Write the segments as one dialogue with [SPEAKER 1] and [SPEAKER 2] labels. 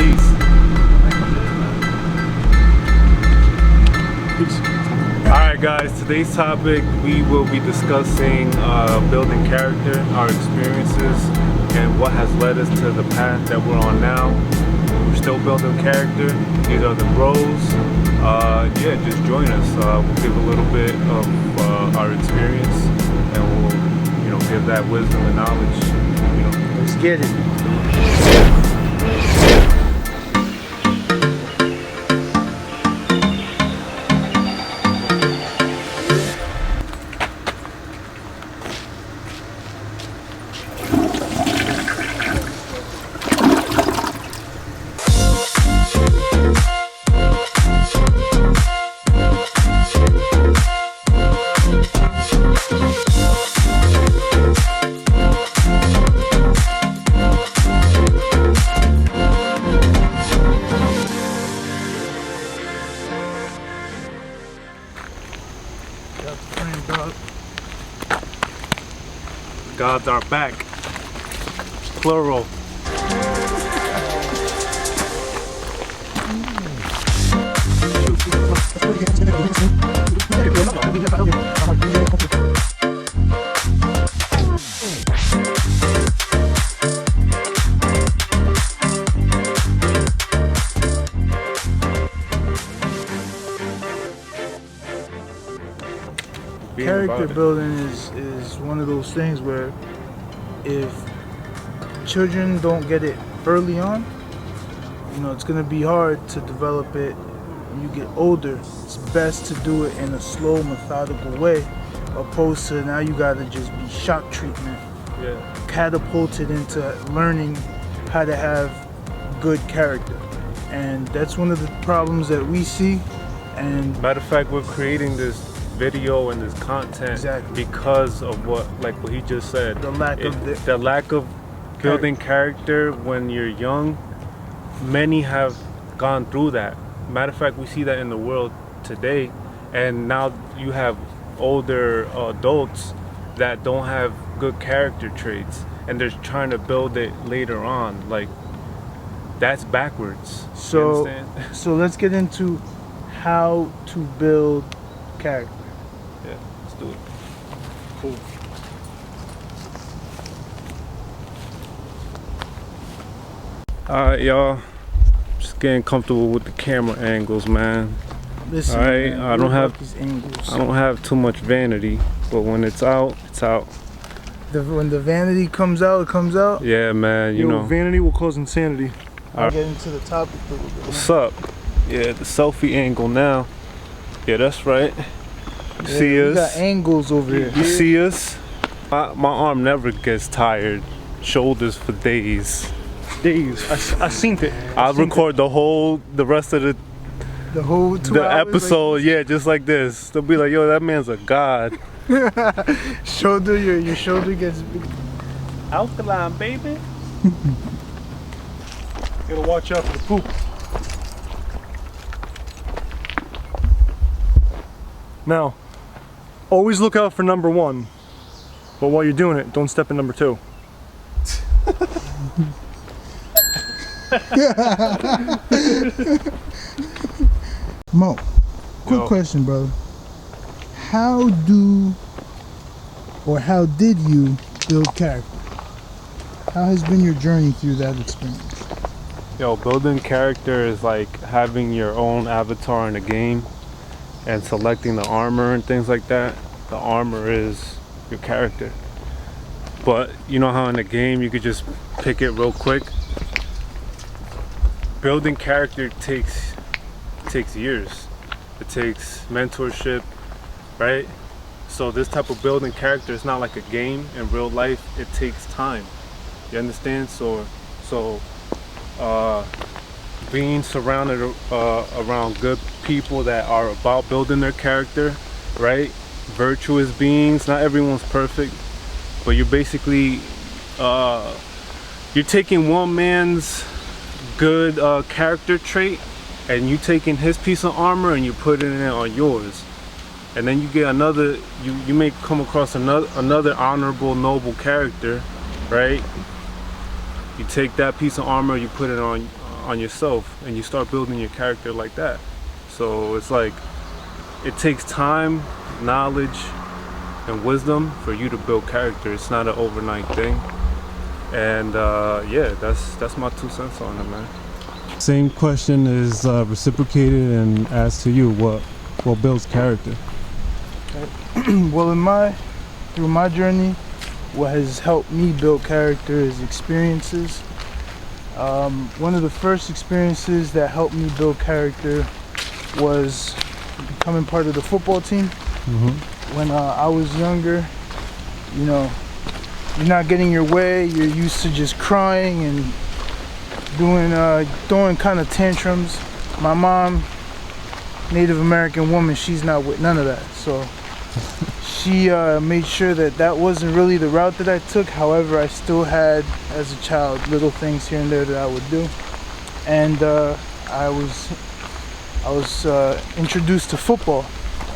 [SPEAKER 1] Peace. Alright guys, today's topic, we will be discussing building character, our experiences, and what has led us to the path that we're on now. We're still building character. These are the bros. Yeah, just join us. We'll give a little bit of our experience, and we'll, give that wisdom and knowledge.
[SPEAKER 2] Let's get it.
[SPEAKER 1] Gods are back. Plural.
[SPEAKER 2] Character building is one of those things where if children don't get it early on, it's going to be hard to develop it when you get older. It's best to do it in a slow, methodical way, opposed to now you got to just be shock treatment, catapulted into learning how to have good character. And that's one of the problems that we see. And
[SPEAKER 1] matter of fact, we're creating this video and this content because of what he just said, the lack of building character when you're young. Many have gone through that. Matter of fact, we see that in the world today, and now you have older adults that don't have good character traits, and they're trying to build it later on. That's backwards.
[SPEAKER 2] So let's get into how to build character.
[SPEAKER 1] Yeah, let's do it. Cool. Alright, y'all. Just getting comfortable with the camera angles, man.
[SPEAKER 2] Listen,
[SPEAKER 1] alright,
[SPEAKER 2] man,
[SPEAKER 1] I don't have too much vanity, but when it's out, it's out.
[SPEAKER 2] When the vanity comes out, it comes out.
[SPEAKER 1] Yeah, man, you know.
[SPEAKER 3] Vanity will cause insanity.
[SPEAKER 2] I'll get into the topic a little bit.
[SPEAKER 1] What's up? Yeah, the selfie angle now. Yeah, that's right. You see us?
[SPEAKER 2] We got angles over here.
[SPEAKER 1] You see us? My arm never gets tired. Shoulders for days.
[SPEAKER 3] I seen it.
[SPEAKER 1] I'll record the rest of
[SPEAKER 2] the whole 2 hours,
[SPEAKER 1] episode, just like this. They'll be like, yo, that man's a god.
[SPEAKER 2] your shoulder gets big.
[SPEAKER 1] Alkaline, baby.
[SPEAKER 3] Gotta watch out for the poop. Now, always look out for number 1, but while you're doing it, don't step in number 2.
[SPEAKER 2] Mo, quick question, brother. How did you build character? How has been your journey through that experience?
[SPEAKER 1] Yo, building character is like having your own avatar in a game and selecting the armor and things like that. The armor is your character. But you know how in a game you could just pick it real quick? Building character takes years. It takes mentorship, right? So this type of building character is not like a game. In real life, it takes time. You understand? So being surrounded around good people that are about building their character, right? Virtuous beings. Not everyone's perfect, but you're basically you're taking one man's good character trait and you taking his piece of armor and you putting it on yours, and then you get another, you may come across another honorable, noble character, right? You take that piece of armor, you put it on on yourself, and you start building your character like that. So it's like, it takes time, knowledge, and wisdom for you to build character. It's not an overnight thing. And yeah, that's my 2 cents on it, man.
[SPEAKER 4] Same question is reciprocated and asked to you. What builds character?
[SPEAKER 2] Well, through my journey, what has helped me build character is experiences. One of the first experiences that helped me build character was becoming part of the football team. When I was younger, you know, you're not getting your way, you're used to just crying and throwing kind of tantrums. My mom, Native American woman, she's not with none of that. So she made sure that wasn't really the route that I took. However, I still had, as a child, little things here and there that I would do. And I was introduced to football.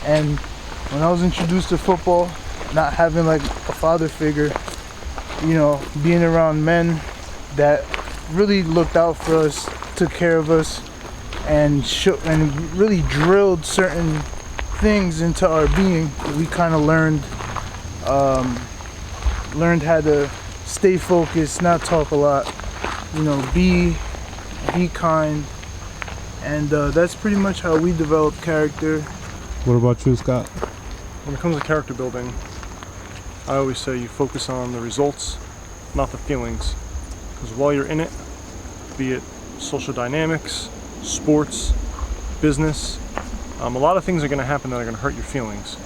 [SPEAKER 2] And when I was introduced to football, not having like a father figure, you know, being around men that really looked out for us, took care of us, and really drilled certain things into our being, we kind of learned how to stay focused, not talk a lot, you know, be kind, and that's pretty much how we develop character.
[SPEAKER 4] What about you, Scott?
[SPEAKER 3] When it comes to character building, I always say you focus on the results, not the feelings. Because while you're in it, be it social dynamics, sports, business, a lot of things are going to happen that are going to hurt your feelings.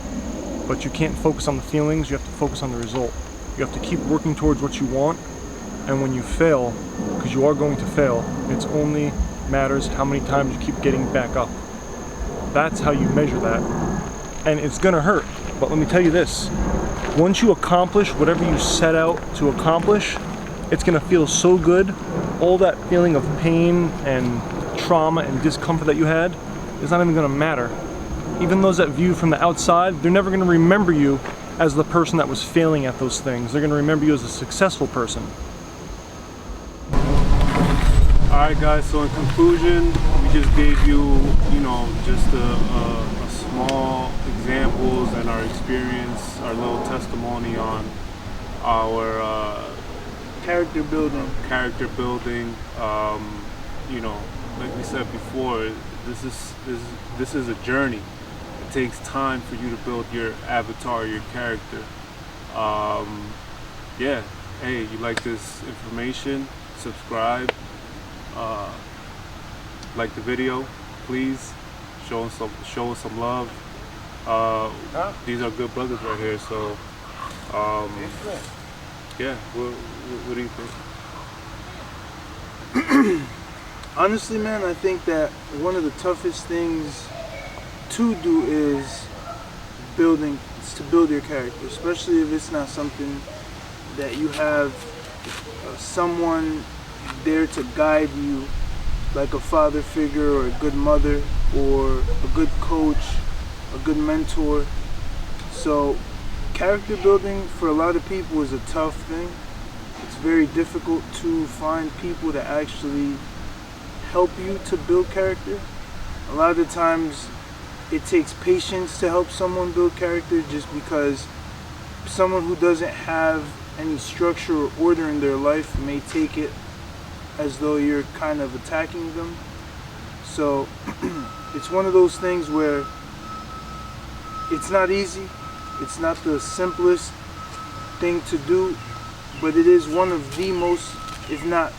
[SPEAKER 3] But you can't focus on the feelings, you have to focus on the result. You have to keep working towards what you want, and when you fail, because you are going to fail, it's only matters how many times you keep getting back up. That's how you measure that. And it's going to hurt, but let me tell you this. Once you accomplish whatever you set out to accomplish, it's going to feel so good. All that feeling of pain and trauma and discomfort that you had is not even going to matter. Even those that view from the outside, they're never going to remember you as the person that was failing at those things. They're going to remember you as a successful person.
[SPEAKER 1] Alright guys, so in conclusion, we just gave you, just a small examples and our experience, our little testimony on our
[SPEAKER 2] Character building.
[SPEAKER 1] Like we said before, this is a journey. It takes time for you to build your avatar, your character. Yeah. Hey, you like this information? Subscribe. Like the video, please. Show us some love. These are good brothers right here. So, yeah. What do you think?
[SPEAKER 2] Honestly, man, I think that one of the toughest things to do is to build your character, especially if it's not something that you have someone there to guide you, like a father figure or a good mother or a good coach, a good mentor. So character building for a lot of people is a tough thing. It's very difficult to find people that actually help you to build character. A lot of the times it takes patience to help someone build character, just because someone who doesn't have any structure or order in their life may take it as though you're kind of attacking them. So it's one of those things where it's not easy. It's not the simplest thing to do, but it is one of the most, if not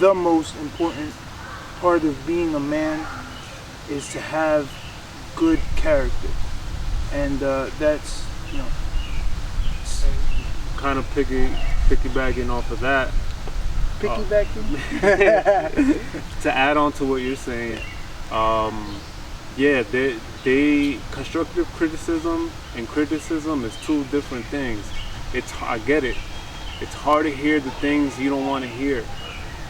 [SPEAKER 2] the most important part of being a man, is to have good character. And that's,
[SPEAKER 1] kind of piggybacking off of that. To add on to what you're saying, yeah, they constructive criticism and criticism is two different things. I get it. It's hard to hear the things you don't want to hear,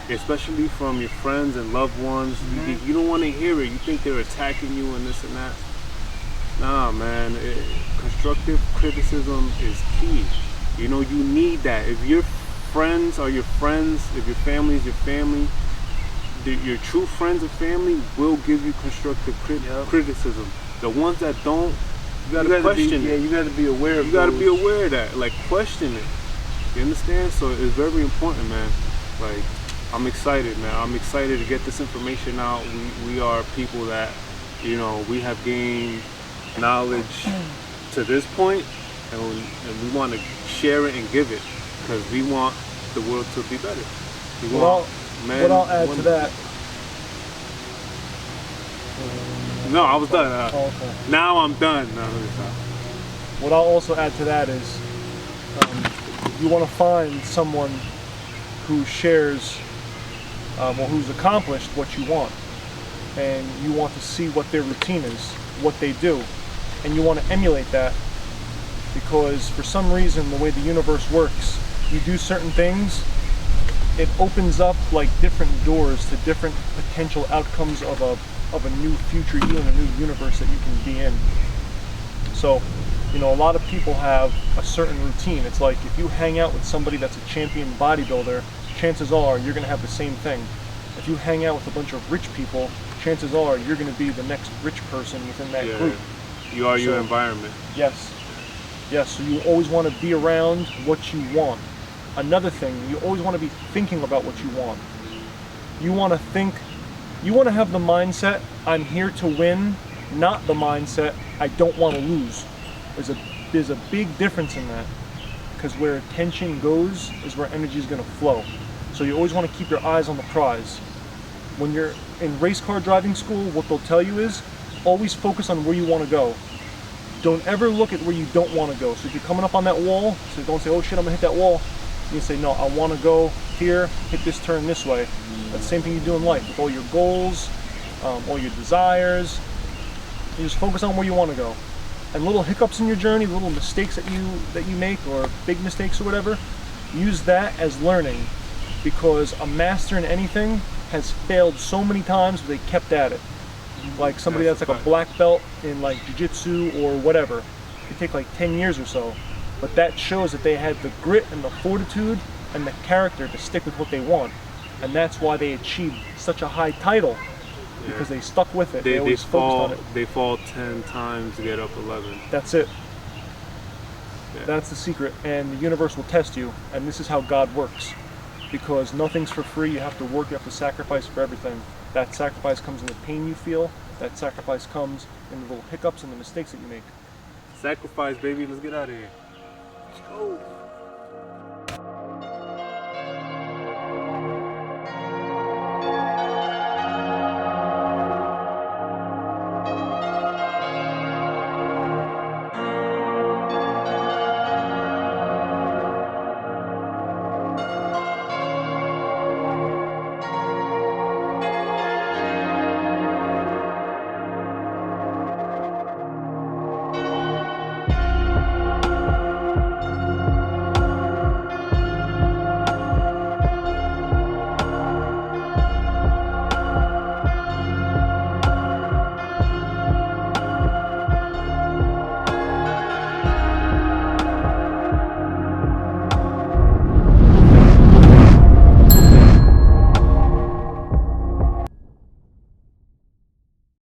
[SPEAKER 1] especially from your friends and loved ones. Mm-hmm. You don't want to hear it. You think they're attacking you and this and that. Nah, man. Constructive criticism is key. You need that. If your friends are your friends, if your family is your family, your true friends and family will give you constructive criticism. The ones that don't, you gotta question it.
[SPEAKER 2] Yeah, you gotta be aware of
[SPEAKER 1] You gotta be aware of that. Like, question it. You understand? So it's very important, man. Like, I'm excited, man. I'm excited to get this information out. We are people that, you know, we have gained knowledge to this point, and we want to share it and give it, because we want the world to be better.
[SPEAKER 3] What I'll add to that.
[SPEAKER 1] No, I was done.
[SPEAKER 3] Okay.
[SPEAKER 1] Now I'm done. No,
[SPEAKER 3] what I'll also add to that is you want to find someone who shares or who's accomplished what you want, and you want to see what their routine is, what they do, and you want to emulate that, because for some reason the way the universe works, you do certain things, it opens up like different doors to different potential outcomes of a new future you and a new universe that you can be in. So, you know, a lot of people have a certain routine. It's like if you hang out with somebody that's a champion bodybuilder, chances are you're going to have the same thing. If you hang out with a bunch of rich people, chances are you're going to be the next rich person within that group.
[SPEAKER 1] You are your environment.
[SPEAKER 3] Yes. Yes, so you always want to be around what you want. Another thing, you always want to be thinking about what you want. You want to think, you want to have the mindset, I'm here to win, not the mindset, I don't want to lose. There's a big difference in that, because where attention goes is where energy is going to flow. So you always want to keep your eyes on the prize. When you're in race car driving school, what they'll tell you is always focus on where you want to go. Don't ever look at where you don't want to go. So if you're coming up on that wall, so don't say, oh shit, I'm going to hit that wall. You say, no, I want to go here, hit this turn this way. That's the same thing you do in life with all your goals, all your desires. You just focus on where you want to go. And little hiccups in your journey, little mistakes that you make, or big mistakes or whatever, use that as learning, because a master in anything has failed so many times, but they kept at it. Like somebody that's like a black belt in like jiu-jitsu or whatever, it could take like 10 years or so, but that shows that they had the grit and the fortitude and the character to stick with what they want, and that's why they achieved such a high title, because they stuck with it. They always focused on it.
[SPEAKER 1] They fall 10 times to get up 11.
[SPEAKER 3] That's it. Yeah. That's the secret, and the universe will test you, and this is how God works, because nothing's for free. You have to work, you have to sacrifice for everything. That sacrifice comes in the pain you feel, that sacrifice comes in the little hiccups and the mistakes that you make.
[SPEAKER 1] Sacrifice, baby, let's get out of here. Let's go.